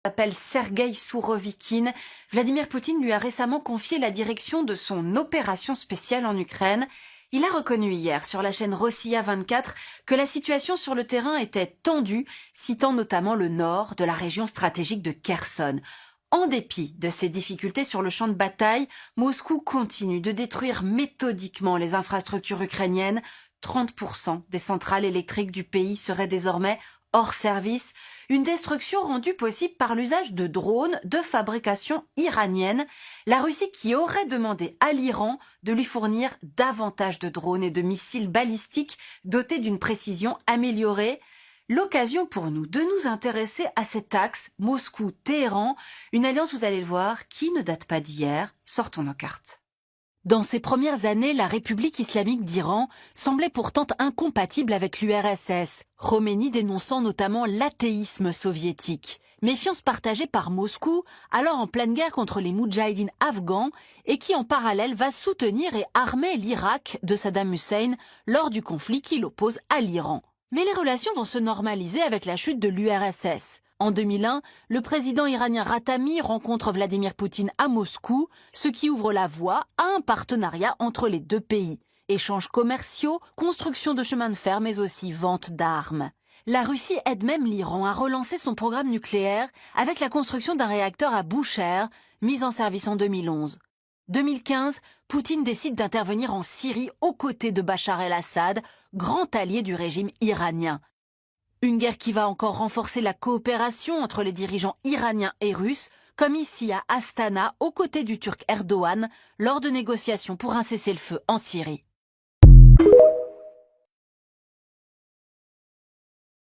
S'appelle Sergueï Sourovikine. Vladimir Poutine lui a récemment confié la direction de son opération spéciale en Ukraine. Il a reconnu hier sur la chaîne Rossiya 24 que la situation sur le terrain était tendue, citant notamment le nord de la région stratégique de Kherson. En dépit de ces difficultés sur le champ de bataille, Moscou continue de détruire méthodiquement les infrastructures ukrainiennes. 30% des centrales électriques du pays seraient désormais hors service, une destruction rendue possible par l'usage de drones de fabrication iranienne, la Russie qui aurait demandé à l'Iran de lui fournir davantage de drones et de missiles balistiques dotés d'une précision améliorée. L'occasion pour nous de nous intéresser à cet axe Moscou-Téhéran, une alliance, vous allez le voir, qui ne date pas d'hier. Sortons nos cartes. Dans ses premières années, la République islamique d'Iran semblait pourtant incompatible avec l'URSS, Khomeini dénonçant notamment l'athéisme soviétique. Méfiance partagée par Moscou, alors en pleine guerre contre les moudjahidines afghans, et qui en parallèle va soutenir et armer l'Irak de Saddam Hussein lors du conflit qui l'oppose à l'Iran. Mais les relations vont se normaliser avec la chute de l'URSS. En 2001, le président iranien Rattami rencontre Vladimir Poutine à Moscou, ce qui ouvre la voie à un partenariat entre les deux pays. Échanges commerciaux, construction de chemins de fer, mais aussi vente d'armes. La Russie aide même l'Iran à relancer son programme nucléaire avec la construction d'un réacteur à Boucher, mis en service en 2011. 2015, Poutine décide d'intervenir en Syrie aux côtés de Bachar el-Assad, grand allié du régime iranien. Une guerre qui va encore renforcer la coopération entre les dirigeants iraniens et russes, comme ici à Astana, aux côtés du Turc Erdogan, lors de négociations pour un cessez-le-feu en Syrie.